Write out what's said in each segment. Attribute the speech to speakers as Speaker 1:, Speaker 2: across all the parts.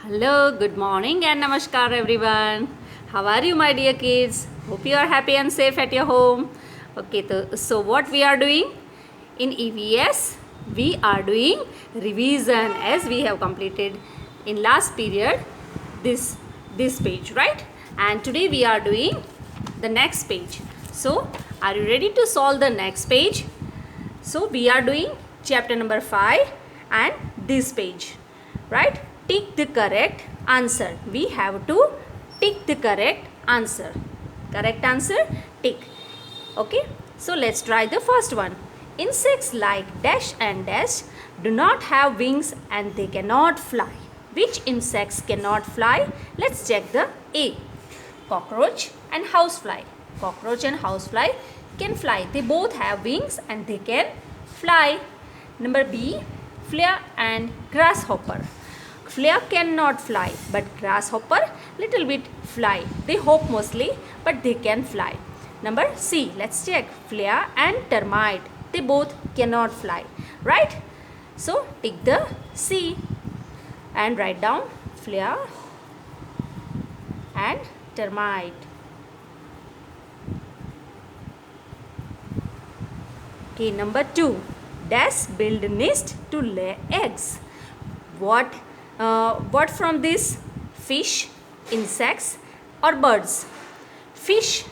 Speaker 1: Hello, good morning and namaskar everyone. How are you my dear kids? Hope you are happy and safe at your home. Okay, so what we are doing? In EVS, we are doing revision as we have completed in last period this this page, right? And today we are doing the next page. So, are you ready to solve the next page? So we are doing chapter number 5 and this page, right? Tick the correct answer. We have to tick the correct answer. Correct answer, tick. Okay, so let's try the first one. Insects like dash and dash do not have wings and they cannot fly. Which insects cannot fly? Let's check the A. Cockroach and housefly. Cockroach and housefly can fly. They both have wings and they can fly. Number B. Flea and grasshopper. Flea cannot fly, but grasshopper little bit fly. They hop mostly, but they can fly. Number C. Let's check. Flea and termite. They both cannot fly. Right? So take the C and write down flea and termite. Okay, number 2. Dash build nest to lay eggs. What from this? Fish, insects or birds? Fish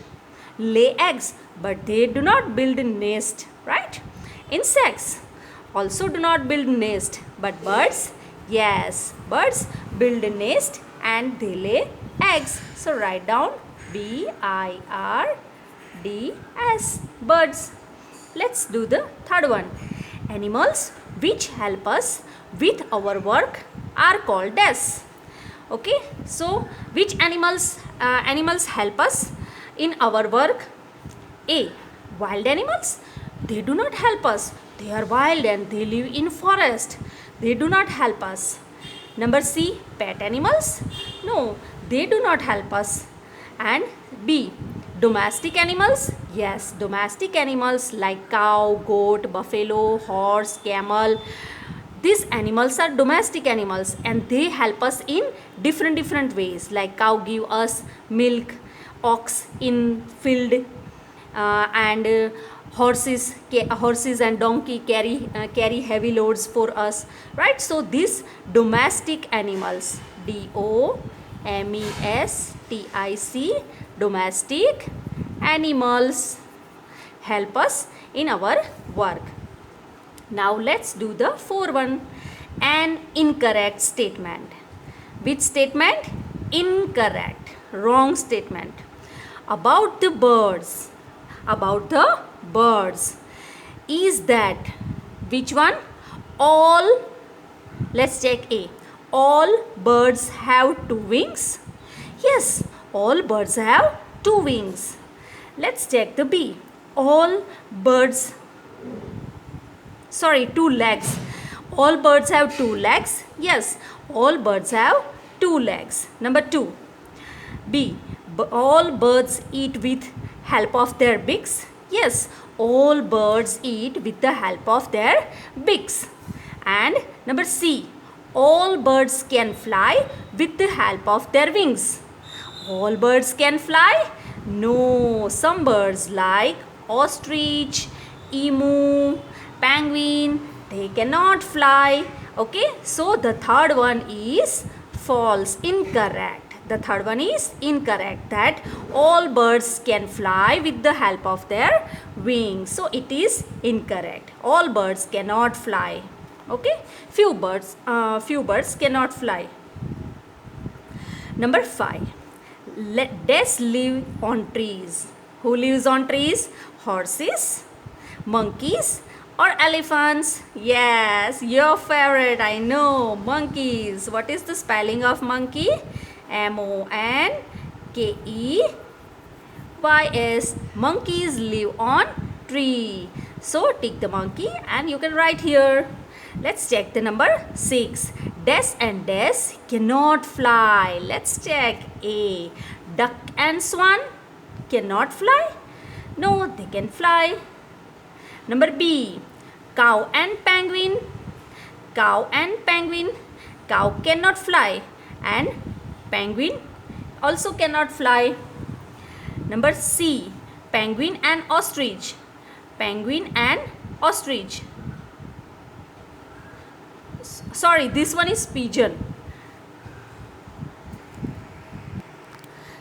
Speaker 1: lay eggs, but they do not build a nest, right? Insects also do not build nest, but birds, yes, birds build a nest and they lay eggs. So write down BIRDS, birds. Let's do the third one. Animals which help us with our work are called as. Okay, so which animals help us in our work? A. Wild animals. They do not help us. They are wild and they live in forest. They do not help us. Number C. Pet animals. No, they do not help us. And B. Domestic animals. Yes, domestic animals like cow, goat, buffalo, horse, camel. These animals are domestic animals and they help us in different ways, like cow give us milk, ox in field, and horses and donkey carry heavy loads for us, right? So these domestic animals, DOMESTIC, domestic animals help us in our work. Now let's do the fourth one. An incorrect statement. Which statement? Incorrect. Wrong statement. About the birds. About the birds. Is that which one? All. Let's check A. All birds have two wings. Yes, all birds have two wings. Let's check the B. All birds, two legs. All birds have two legs. Yes, all birds have two legs. Number 2. B. All birds eat with help of their beaks. Yes, all birds eat with the help of their beaks. And number C. All birds can fly with the help of their wings. All birds can fly? No, some birds like ostrich, emu, penguin, they cannot fly. Okay, so the third one is false, incorrect. The third one is incorrect, that all birds can fly with the help of their wings. So it is incorrect. All birds cannot fly. Okay, few birds cannot fly. Number 5. Dash live on trees. Who lives on trees? Horses, monkeys or elephants? Yes, your favorite, I know, monkeys. What is the spelling of monkey? MONKEYS. Monkeys live on tree. So tick the monkey and you can write here. Let's check the number 6. Dash and dash cannot fly. Let's check A. Duck and swan cannot fly. No, they can fly. Number B. Cow and penguin. Cow and penguin. Cow cannot fly and penguin also cannot fly. Number C, penguin and ostrich. Penguin and ostrich. Sorry, this one is pigeon.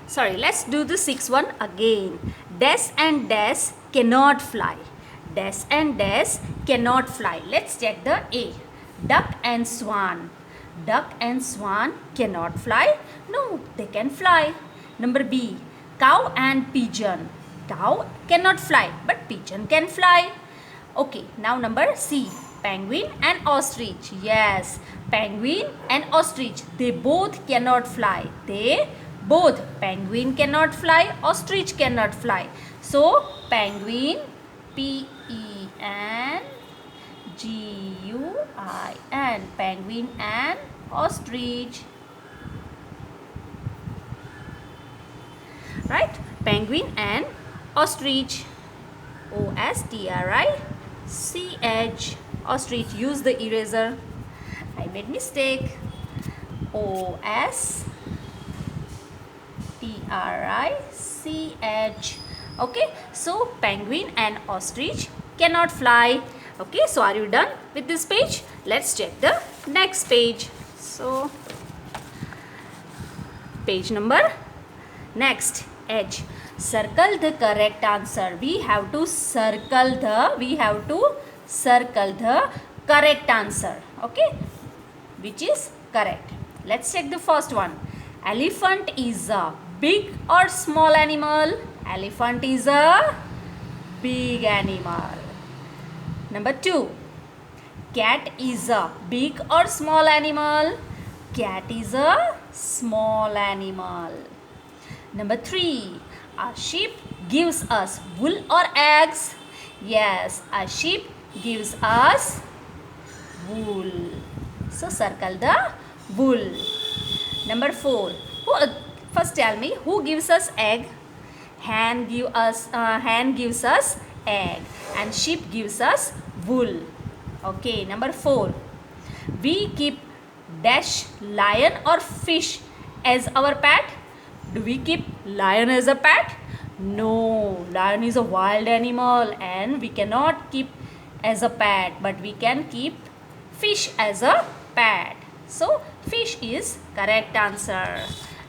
Speaker 1: Sorry, let's do the sixth one again. Dash and dash cannot fly. Dash and dash cannot fly. Let's check the A. Duck and swan. Duck and swan cannot fly. No, they can fly. Number B. Cow and pigeon. Cow cannot fly, but pigeon can fly. Okay, now number C. Penguin and ostrich. Yes, penguin and ostrich, they both cannot fly. They both, penguin cannot fly, ostrich cannot fly. So penguin, Penguin, penguin and ostrich. Right? Penguin and ostrich. Ostrich. Ostrich. Use the eraser. I made mistake. Ostrich. Okay. So penguin and ostrich cannot fly. Okay. So are you done with this page? Let's check the next page. So page number next. Edge. Circle the correct answer. We have to circle the correct answer. Okay, which is correct. Let's check the first one. Elephant is a big or small animal? Elephant is a big animal. Number 2. Cat is a big or small animal? Cat is a small animal. Number 3. A sheep gives us wool or eggs? Yes, a sheep gives us wool. So circle the wool. Number 4. First tell me, who gives us egg? Hen gives us egg, and sheep gives us wool. Okay, number 4. We keep dash lion or fish as our pet? Do we keep lion as a pet? No, lion is a wild animal and we cannot keep as a pet, but we can keep fish as a pet. So fish is correct answer.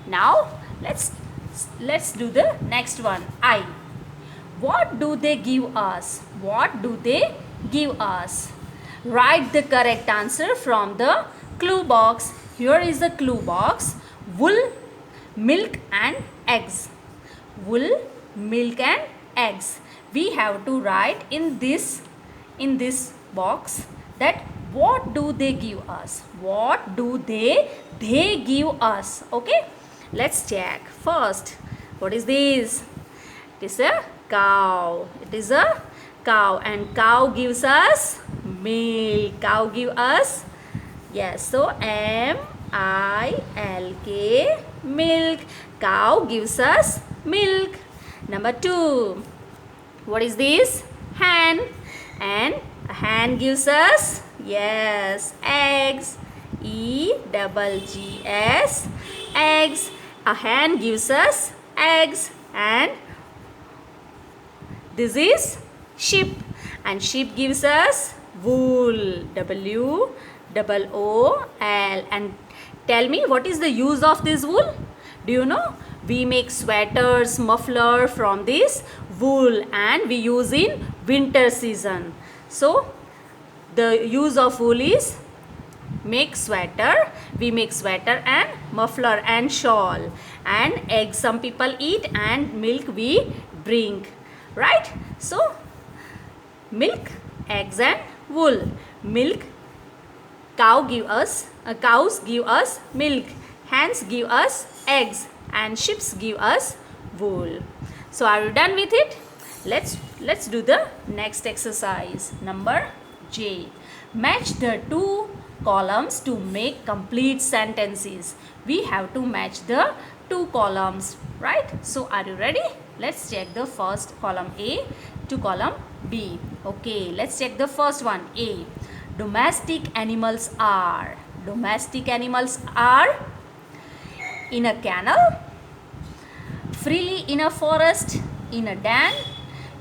Speaker 1: Now let's do the next one. I. What do they give us? What do they give us? Write the correct answer from the clue box. Here is the clue box. Wool, milk and eggs. Wool, milk and eggs. We have to write in this box that what do they give us? What do they give us? Okay, let's check first. What is this? It is a cow. It is a cow, and cow gives us milk. Cow give us, yes, so M-I-L-K, milk. Cow gives us milk. Number 2. What is this? Hen. And a hen gives us, yes, eggs. E-double-G-S, eggs. A hen gives us eggs. And this is sheep. And sheep gives us wool. W-O-O-L. And tell me, what is the use of this wool? Do you know? We make sweaters, muffler from this wool, and we use in winter season. So the use of wool is make sweater. We make sweater and muffler and shawl. And eggs some people eat, and milk we drink. Right? So milk, eggs and wool. Milk, cows give us milk. Hens give us eggs, and sheep give us wool. So are you done with it? Let's do the next exercise. Number J. Match the two columns to make complete sentences. We have to match the two columns, right? So are you ready? Let's check the first column A to column B. Okay, let's check the first one. A. Domestic animals are in a canal, freely in a forest, in a den,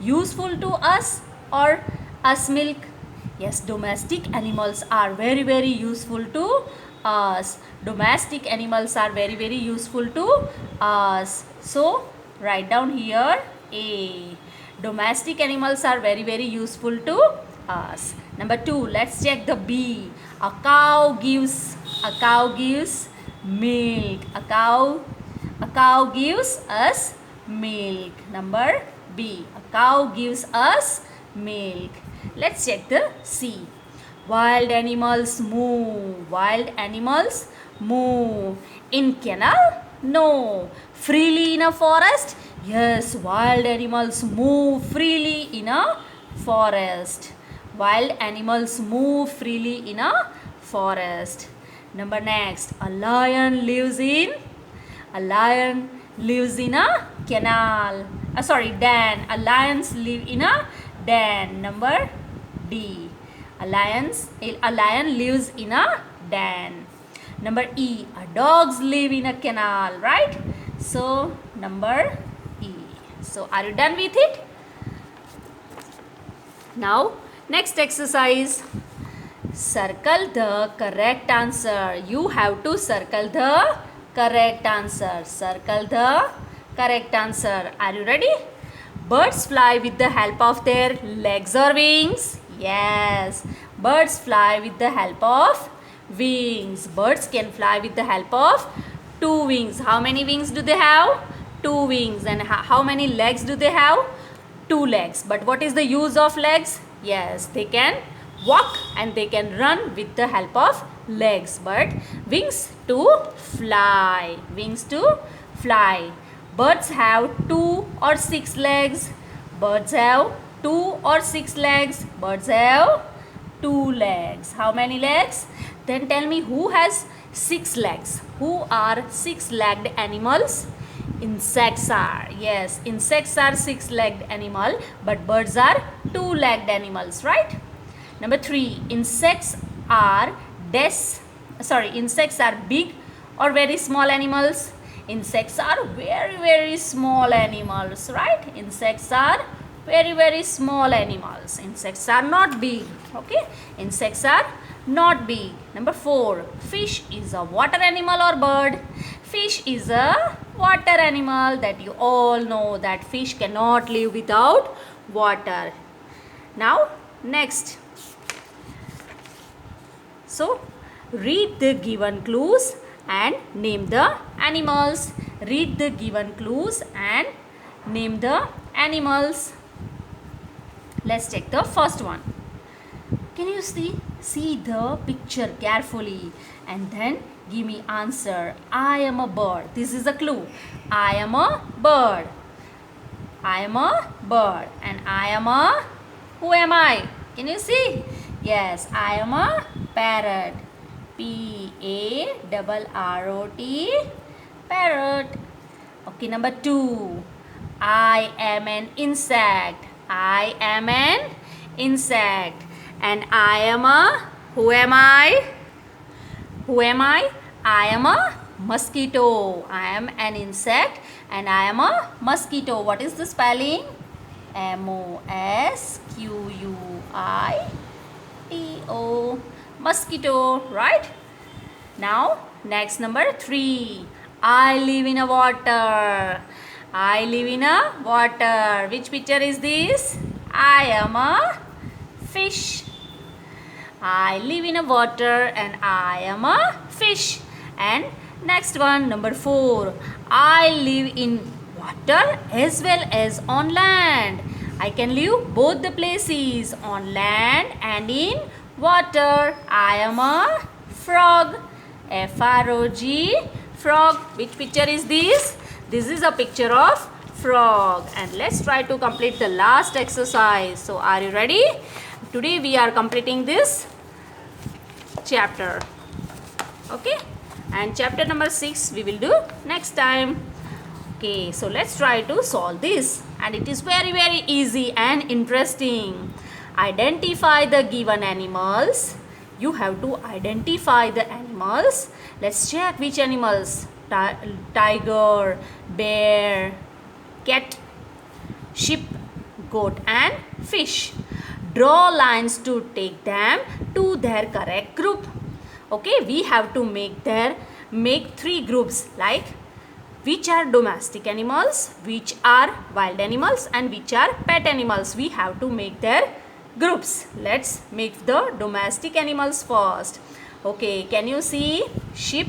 Speaker 1: useful to us or us milk? Yes, domestic animals are very very useful to us. Domestic animals are very very useful to us. So write down here A. Domestic animals are very very useful to us. Number 2, let's check the B. A cow gives milk. A cow gives us milk. Number B. A cow gives us milk. Let's check the C. Wild animals move. Wild animals move. In canal? No. Freely in a forest? Yes, wild animals move freely in a forest. Wild animals move freely in a forest. Number next, a lion lives in a canal. Den. A lions live in a den. Number D. A lion lives in a den. Number E. A dogs live in a canal, right? So number E. So are you done with it? Now next exercise. Circle the correct answer. You have to circle the correct answer. Circle the correct answer. Are you ready? Birds fly with the help of their legs or wings? Yes. Birds fly with the help of wings. Birds can fly with the help of 2 wings. How many wings do they have? 2 wings. And how many legs do they have? 2 legs. But what is the use of legs? Yes, they can walk and they can run with the help of legs. But wings to fly. Wings to fly. Birds have 2 or 6 legs. Birds have 2 or 6 legs. Birds have 2 legs. How many legs? Then tell me, who has 6 legs? Who are 6-legged animals? Insects are. Yes, insects are 6-legged animal, but birds are 2-legged animals, right? Number 3, insects are big or very small animals? Insects are very very small animals, right? Insects are very very small animals. Insects are not big. Okay, insects are not big. Number 4, fish is a water animal or bird? Fish is a water animal. That you all know that fish cannot live without water. Now next, so read the given clues and name the animals. Read the given clues and name the animals. Let's check the first one. Can you see the picture carefully and then give me answer. I am a bird. This is a clue. I am a bird. I am a bird. And I am a, who am I? Can you see? Yes, I am a parrot. P-A-R-R-O-T, parrot. Okay, number 2. I am an insect. I am an insect. And I am a, who am I? Who am I? I am a mosquito. I am an insect and I am a mosquito. What is the spelling? M-O-S-Q-U-I-T-O. Mosquito, right? Now, next number 3. I live in a water. I live in a water. Which picture is this? I am a fish. I live in a water and I am a fish. And next one, number 4. I live in water as well as on land. I can live both the places, on land and in water. I am a frog. F-R-O-G, frog. Which picture is this? This is a picture of frog. And let's try to complete the last exercise. So are you ready? Today we are completing this chapter. Okay? And chapter number 6 we will do next time. Okay, so let's try to solve this. And it is very very easy and interesting. Identify the given animals. You have to identify the animals. Let's check which animals. tiger, bear, cat, sheep, goat and fish. Draw lines to take them to their correct group. Okay, we have to make three groups, like which are domestic animals, which are wild animals and which are pet animals. We have to make their groups. Let's make the domestic animals first. Okay, can you see sheep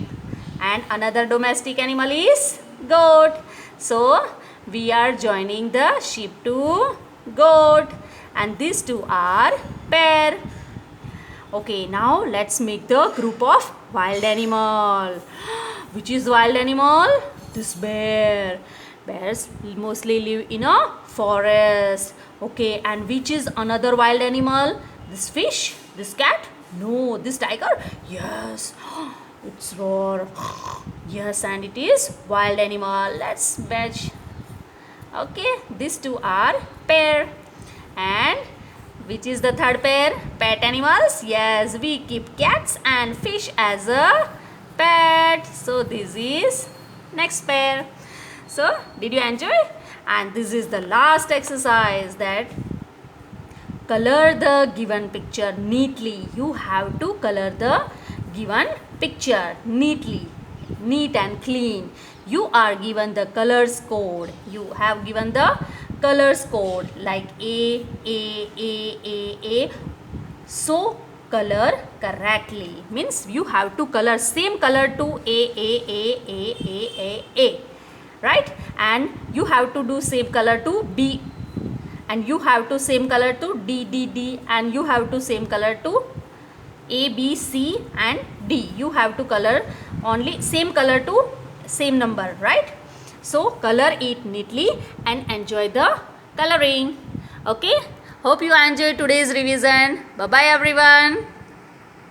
Speaker 1: and another domestic animal is goat. So we are joining the sheep to goat and these two are pair. Okay, now let's make the group of wild animal. Which is wild animal? This bear. Bears mostly live in a forest. Okay, and which is another wild animal? This fish? This cat? No, this tiger? Yes, it's roar. Yes, and it is wild animal. Let's match. Okay, these two are pair. And which is the third pair? Pet animals. Yes, we keep cats and fish as a pet. So this is next pair. So did you enjoy? And this is the last exercise, that color the given picture neatly. You have to color the given picture neatly, neat and clean. You are given the colors code. You have given the colors code like A. So color correctly. Means you have to color same color to A. Right? And you have to do same color to B. And you have to same color to D. And you have to same color to A, B, C and D. You have to color only same color to same number, right? So color it neatly and enjoy the coloring. Okay, hope you enjoyed today's revision. Bye bye everyone.